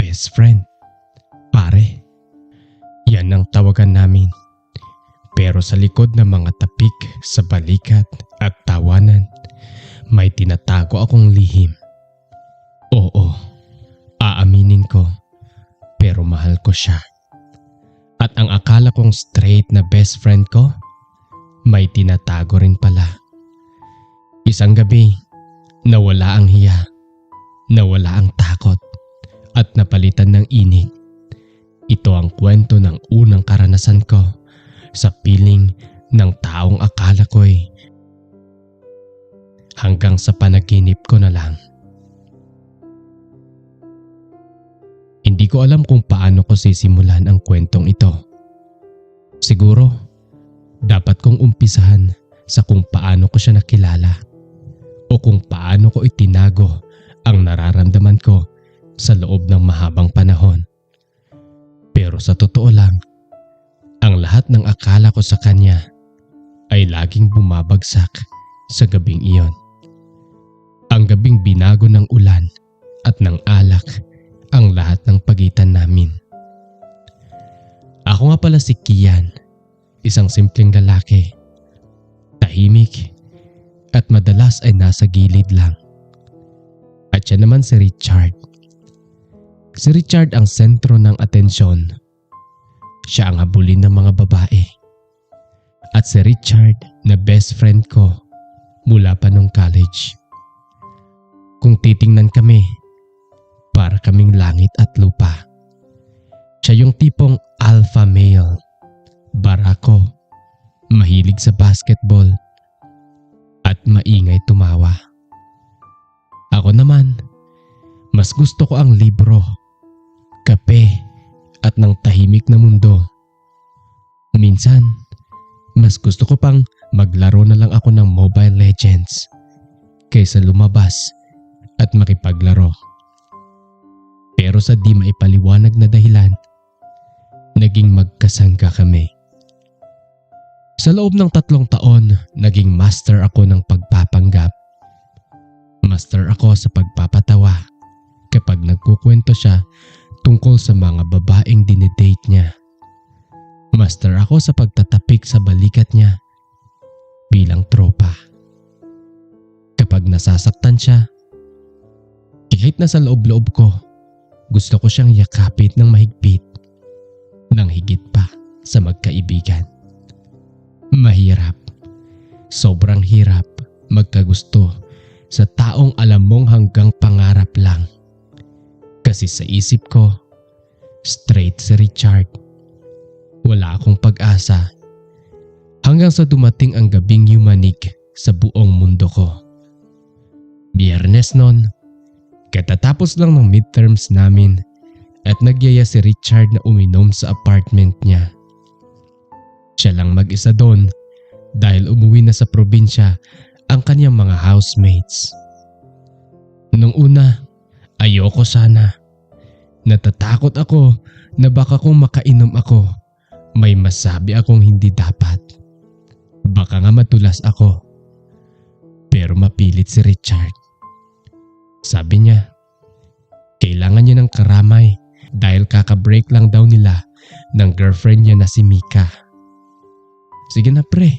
best friend. Pare, yan ang tawagan namin. Pero sa likod ng mga tapik sa balikat at tawanan, may tinatago akong lihim. Oo, aaminin ko, pero mahal ko siya. At ang akala kong straight na best friend ko, may tinatago rin pala. Isang gabi, nawala ang hiya, nawala ang takot, at napalitan ng inig. Ito ang kwento ng unang karanasan ko sa piling ng taong akala ko'y hanggang sa panaginip ko na lang. Hindi ko alam kung paano ko sisimulan ang kwentong ito. Siguro, dapat kong umpisahan sa kung paano ko siya nakilala o kung paano ko itinago ang nararamdaman ko sa loob ng mahabang panahon. Pero sa totoo lang, ang lahat ng akala ko sa kanya ay laging bumabagsak sa gabing iyon. Ang gabing binago ng ulan at ng alak ang lahat ng pagitan namin. Ako nga pala si Kian, isang simpleng lalaki, tahimik at madalas ay nasa gilid lang. At siya naman si Richard. Si Richard ang sentro ng atensyon. Siya ang habulin ng mga babae. At si Richard na best friend ko mula pa nung college. Kung titingnan kami, para kaming langit at lupa. Siya yung tipong alpha male, barako, mahilig sa basketball, at maingay tumawa. Ako naman, mas gusto ko ang libro, kape, at ng tahimik na mundo. Minsan, mas gusto ko pang maglaro na lang ako ng Mobile Legends kaysa lumabas at makipaglaro. Pero sa di maipaliwanag na dahilan, naging magkasangga kami. Sa loob ng 3 taon, naging master ako ng pagpapanggap. Master ako sa pagpapatawa kapag nagkukwento siya tungkol sa mga babaeng dinidate niya. Master ako sa pagtatapik sa balikat niya bilang tropa. Kapag nasasaktan siya, kahit na sa loob-loob ko, gusto ko siyang yakapit ng mahigpit, nang higit pa sa magkaibigan. Mahirap, sobrang hirap magkagusto sa taong alam mong hanggang pangarap lang. Kasi sa isip ko, straight si Richard. Wala akong pag-asa hanggang sa dumating ang gabing yumanig sa buong mundo ko. Biyernes nun, katatapos lang ng midterms namin at nagyaya si Richard na uminom sa apartment niya. Siya lang mag-isa doon dahil umuwi na sa probinsya ang kanyang mga housemates. Nung una, ayoko sana. Natatakot ako na baka kung makainom ako, may masabi akong hindi dapat. Baka nga matulas ako. Pero mapilit si Richard. Sabi niya, kailangan niya ng karamay dahil kaka-break lang daw nila ng girlfriend niya na si Mika. Sige na pre,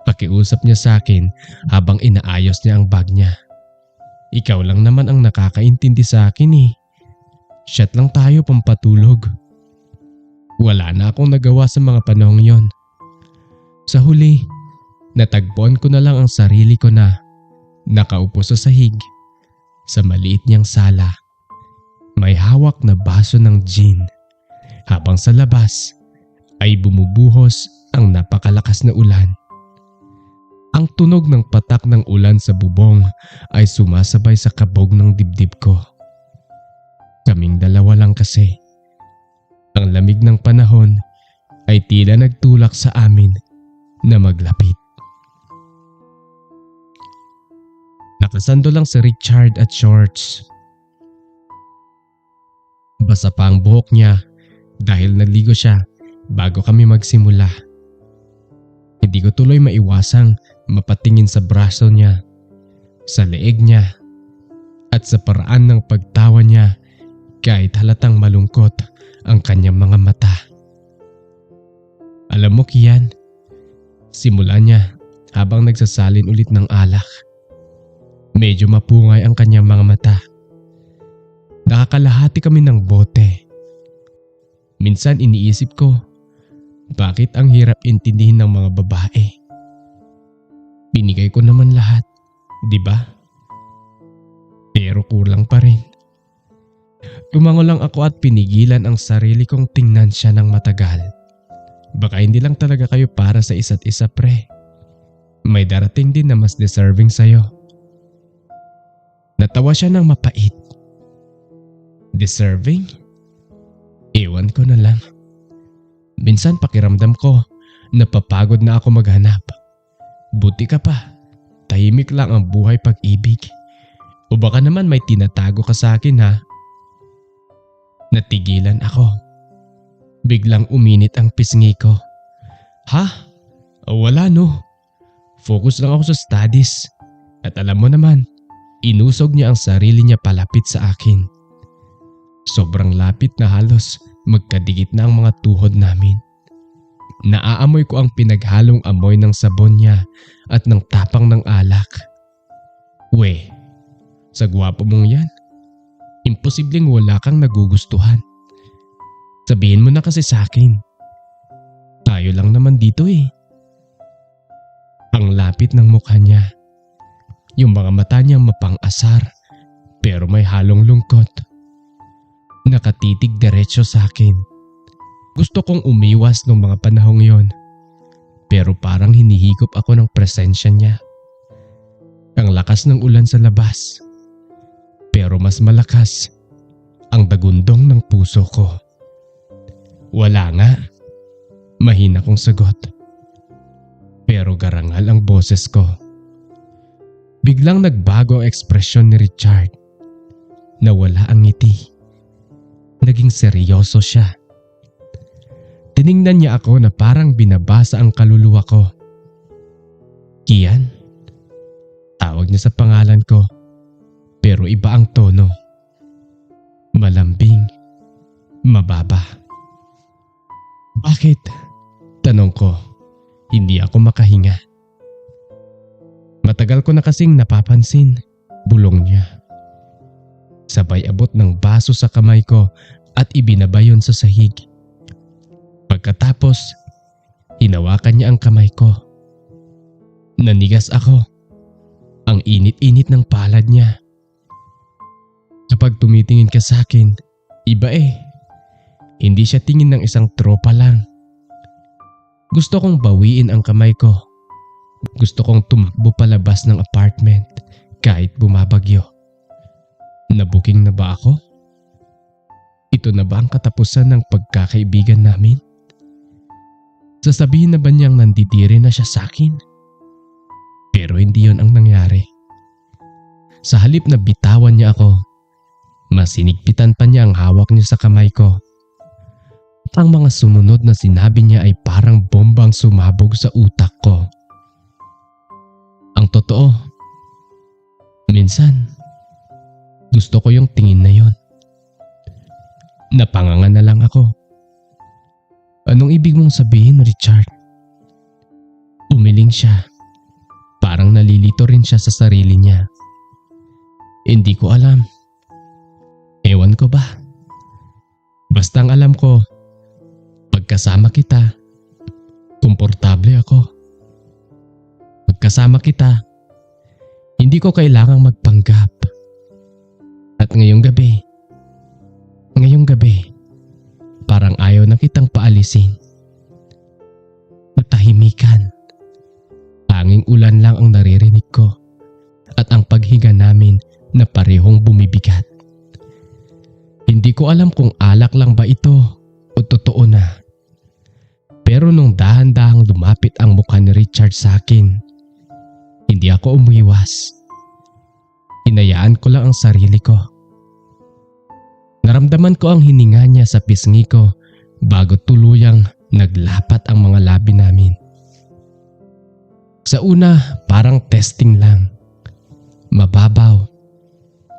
pakiusap niya sa akin habang inaayos niya ang bag niya. Ikaw lang naman ang nakakaintindi sa akin eh. Shot lang tayo pampatulog. Wala na akong nagawa sa mga panahong yon. Sa huli, natagpuan ko na lang ang sarili ko na nakaupo sa sahig sa maliit niyang sala. May hawak na baso ng gin habang sa labas ay bumubuhos ang napakalakas na ulan. Ang tunog ng patak ng ulan sa bubong ay sumasabay sa kabog ng dibdib ko. Kaming dalawa lang kasi. Ang lamig ng panahon ay tila nagtulak sa amin na maglapit. Nakasando lang si Richard at shorts. Basa pa ang buhok niya dahil naligo siya bago kami magsimula. Hindi ko tuloy maiwasang mapatingin sa braso niya, sa leeg niya, at sa paraan ng pagtawa niya kahit halatang malungkot ang kanyang mga mata. Alam mo, Kian, simula niya habang nagsasalin ulit ng alak. Medyo mapungay ang kanyang mga mata. Nakakalahati kami ng bote. Minsan iniisip ko, bakit ang hirap intindihin ng mga babae? Binigay ko naman lahat, di ba? Pero kulang pa rin. Tumango lang ako at pinigilan ang sarili kong tingnan siya ng matagal. Baka hindi lang talaga kayo para sa isa't isa, pre. May darating din na mas deserving sa'yo. Natawa siya ng mapait. Deserving? Ewan ko na lang. Minsan pakiramdam ko, napapagod na ako maghanap. Buti ka pa, tahimik lang ang buhay pag-ibig. O baka naman may tinatago ka sa akin, ha? Natigilan ako. Biglang uminit ang pisngi ko. Ha? Wala no. Focus lang ako sa studies. At alam mo naman, inusog niya ang sarili niya palapit sa akin. Sobrang lapit na halos magkadikit na ang mga tuhod namin. Naaamoy ko ang pinaghalong amoy ng sabon niya at ng tapang ng alak. We, sa gwapo mong yan, imposibleng wala kang nagugustuhan. Sabihin mo na kasi sa akin. Tayo lang naman dito eh. Ang lapit ng mukha niya. Yung mga mata niya mapang-asar pero may halong lungkot. Nakatitig diretso sa akin. Gusto kong umiwas nung mga panahong yon. Pero parang hinihigop ako ng presensya niya. Ang lakas ng ulan sa labas. Pero mas malakas ang dagundong ng puso ko. Wala nga. Mahina kong sagot. Pero garangal ang boses ko. Biglang nagbago ang ekspresyon ni Richard. Nawala ang ngiti. Naging seryoso siya. Tiningnan niya ako na parang binabasa ang kaluluwa ko. Kian? Tawag niya sa pangalan ko. Pero iba ang tono. Malambing. Mababa. Bakit? Tanong ko. Hindi ako makahinga. Matagal ko na kasing napapansin. Bulong niya. Sabay abot ng baso sa kamay ko at ibinaba yon sa sahig. Pagkatapos, hinawakan niya ang kamay ko. Nanigas ako. Ang init-init ng palad niya. Kapag tumitingin ka sa akin, iba eh. Hindi siya tingin ng isang tropa lang. Gusto kong bawiin ang kamay ko. Gusto kong tumakbo palabas ng apartment kahit bumabagyo. Nabuking na ba ako? Ito na ba ang katapusan ng pagkakaibigan namin? Sasabihin na ba niyang nandidiri na siya sa akin? Pero hindi yon ang nangyari. Sa halip na bitawan niya ako, mas sinigpitan pa niya ang hawak niya sa kamay ko. At ang mga sumunod na sinabi niya ay parang bombang sumabog sa utak ko. Ang totoo, minsan, gusto ko yung tingin na yon. Napanganga na lang ako. Anong ibig mong sabihin, Richard? Umiling siya. Parang nalilito rin siya sa sarili niya. Hindi ko alam. Ewan ko ba? Basta ang alam ko, pagkasama kita, komportable ako. Pagkasama kita, hindi ko kailangang magpanggap. At ngayong gabi, parang ayaw na kitang paalisin. Matahimikan. Tanging ulan lang ang naririnig ko at ang paghiga namin na parehong bumibigat. Hindi ko alam kung alak lang ba ito o totoo na. Pero nung dahan-dahang lumapit ang mukha ni Richard sa akin, hindi ako umiwas. Hinayaan ko lang ang sarili ko. Naramdaman ko ang hininga niya sa pisngi ko bago tuluyang naglapat ang mga labi namin. Sa una, parang testing lang. Mababaw.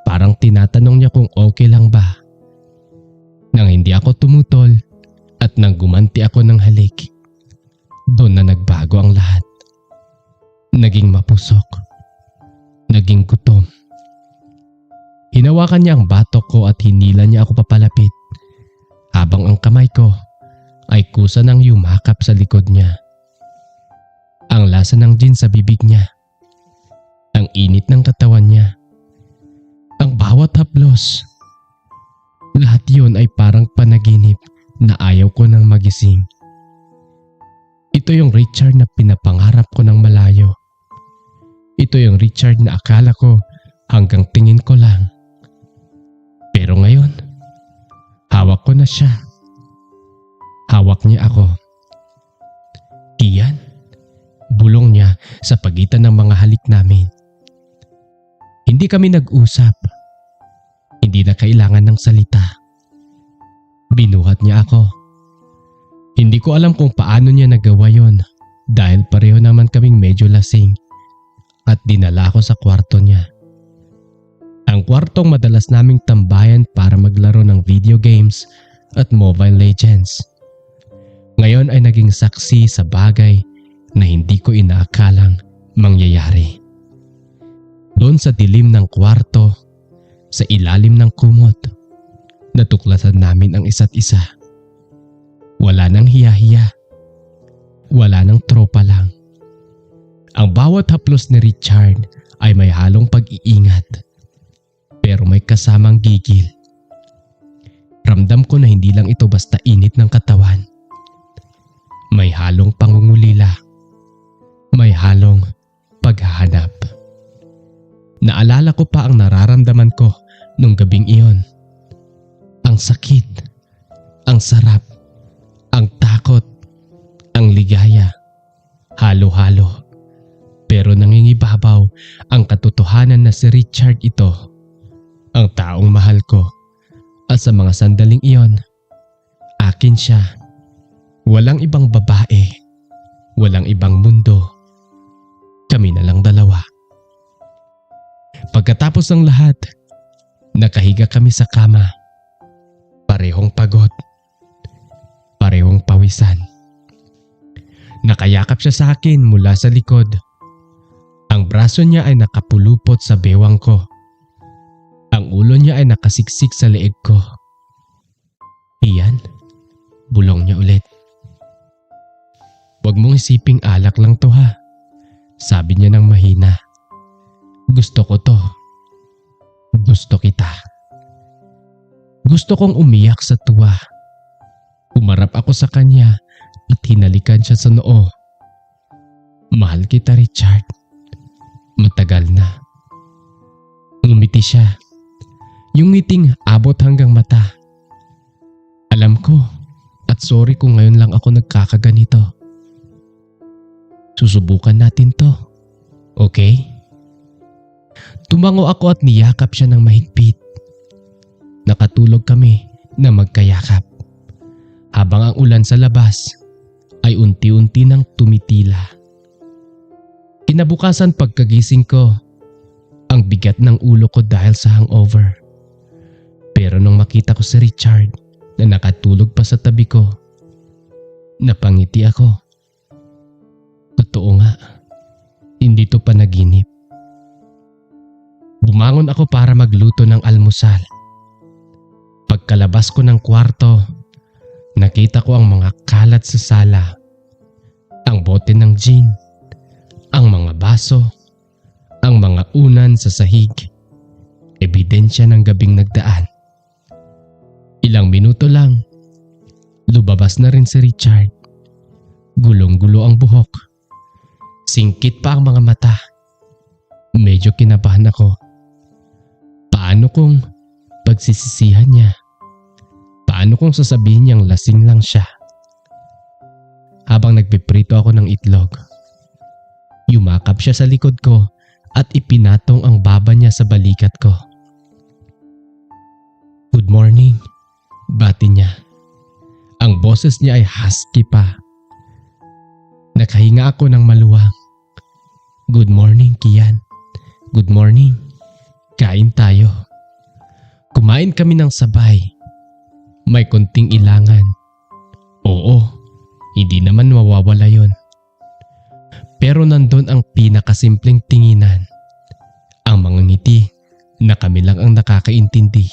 Parang tinatanong niya kung okay lang ba. hindi ako tumutol at nang gumanti ako ng halik, doon na nagbago ang lahat. Naging mapusok. Naging gutom. Hinawakan niya ang batok ko at hinila niya ako papalapit habang ang kamay ko ay kusa nang yumakap sa likod niya. Ang lasa ng gin sa bibig niya. Ang init ng katawan niya. Ang bawat haplos. Lahat yun ay parang panaginip na ayaw ko nang magising. Ito yung Richard na pinapangarap ko ng malayo. Ito yung Richard na akala ko hanggang tingin ko lang. Pero ngayon, hawak ko na siya. Hawak niya ako. Kian, bulong niya sa pagitan ng mga halik namin. Hindi kami nag-usap. Hindi na kailangan ng salita. Binuhat niya ako. Hindi ko alam kung paano niya nagawa yon dahil pareho naman kaming medyo lasing at dinala ko sa kwarto niya. Ang kwartong madalas naming tambayan para maglaro ng video games at Mobile Legends. Ngayon ay naging saksi sa bagay na hindi ko inaakalang mangyayari. Doon sa dilim ng kwarto, sa ilalim ng kumot, natuklasan namin ang isa't isa. Wala nang hiya-hiya. Wala nang tropa lang. Ang bawat haplos ni Richard ay may halong pag-iingat. Pero may kasamang gigil. Ramdam ko na hindi lang ito basta init ng katawan. May halong pangungulila. May halong paghahanap. Naalala ko pa ang nararamdaman ko nung gabing iyon. Ang sakit, ang sarap, ang takot, ang ligaya, halo-halo. Pero nangingibabaw ang katotohanan na si Richard ito, ang taong mahal ko. At sa mga sandaling iyon, akin siya. Walang ibang babae, walang ibang mundo. Kami na lang dalawa. Pagkatapos ng lahat, nakahiga kami sa kama. Parehong pagod. Parehong pawisan. Nakayakap siya sa akin mula sa likod. Ang braso niya ay nakapulupot sa bewang ko. Ang ulo niya ay nakasiksik sa leeg ko. Iyan, bulong niya ulit. Huwag mong isiping alak lang to ha. Sabi niya ng mahina. Gusto ko to. Gusto kita. Gusto kong umiyak sa tuwa. Umarap ako sa kanya at hinalikan siya sa noo. Mahal kita, Richard. Matagal na. Ngumiti siya. Yung ngiting abot hanggang mata. Alam ko at sorry kung ngayon lang ako nagkakaganito. Susubukan natin to. Okay? Tumango ako at niyakap siya ng mahigpit. Nakatulog kami na magkayakap. Habang ang ulan sa labas ay unti-unti nang tumitila. Kinabukasan pagkagising ko, ang bigat ng ulo ko dahil sa hangover. Pero nung makita ko si Richard na nakatulog pa sa tabi ko, napangiti ako. Totoo nga, hindi to panaginip. Bumangon ako para magluto ng almusal. Pagkalabas ko ng kwarto, nakita ko ang mga kalat sa sala. Ang bote ng gin, ang mga baso, ang mga unan sa sahig. Ebidensya ng gabing nagdaan. Ilang minuto lang, lumabas na rin si Richard. Gulong-gulo ang buhok. Singkit pa ang mga mata. Medyo kinabahan ako. Paano kung pagsisisihan niya? Paano kung sasabihin niyang lasing lang siya? Habang nagpiprito ako ng itlog, yumakap siya sa likod ko at ipinatong ang baba niya sa balikat ko. Good morning, bati niya. Ang boses niya ay husky pa. Nakahinga ako ng maluwang. Good morning, Kian. Good morning. Kain tayo. Kumain kami ng sabay. may konting ilangan. Oo, hindi naman mawawala yon. Pero nandun ang pinakasimpleng tinginan. Ang mga ngiti na kami lang ang nakakaintindi.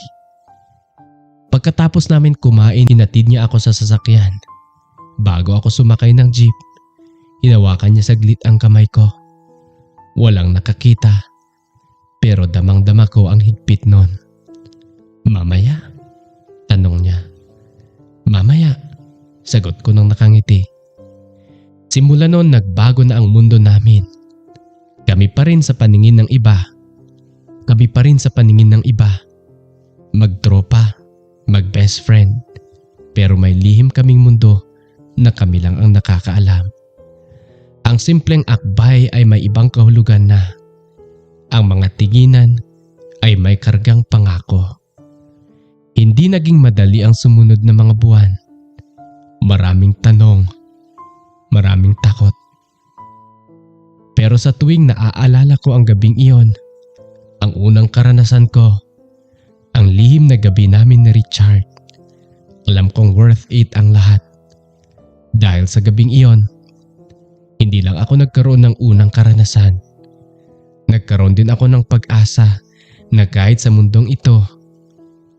Pagkatapos namin kumain, hinatid niya ako sa sasakyan. Bago ako sumakay ng jeep, hinawakan niya saglit ang kamay ko. Walang nakakita, pero damang-dama ko ang higpit nun. Mamaya? Tanong niya. Mamaya, sagot ko nang nakangiti. Simula noon nagbago na ang mundo namin. Kami pa rin sa paningin ng iba. Magtropa, mag-best friend. Pero may lihim kaming mundo na kami lang ang nakakaalam. Ang simpleng akbay ay may ibang kahulugan na. Ang mga tinginan ay may kargang pangako. Hindi naging madali ang sumunod na mga buwan. Maraming tanong, maraming takot. Pero sa tuwing naaalala ko ang gabing iyon, ang unang karanasan ko, ang lihim na gabi namin ni Richard, alam kong worth it ang lahat. Dahil sa gabing iyon, hindi lang ako nagkaroon ng unang karanasan. Nagkaroon din ako ng pag-asa na kahit sa mundong ito,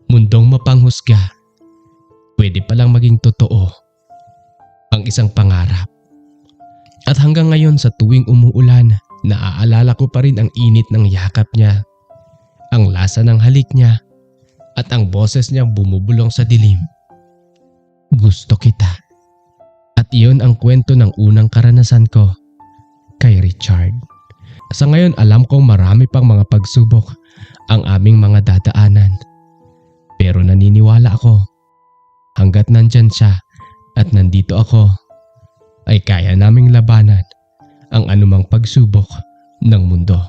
mundong mapanghusga, pwede palang maging totoo ang isang pangarap. At hanggang ngayon sa tuwing umuulan, naaalala ko pa rin ang init ng yakap niya, ang lasa ng halik niya, at ang boses niyang bumubulong sa dilim. Gusto kita. At iyon ang kwento ng unang karanasan ko kay Richard. Sa ngayon alam kong marami pang mga pagsubok ang aming mga dadaanan. Pero naniniwala ako, hanggat nandyan siya at nandito ako, ay kaya naming labanan ang anumang pagsubok ng mundo.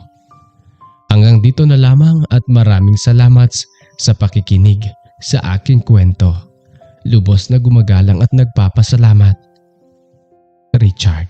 Hanggang dito na lamang at maraming salamat sa pakikinig sa aking kwento. Lubos na gumagalang at nagpapasalamat, Richard.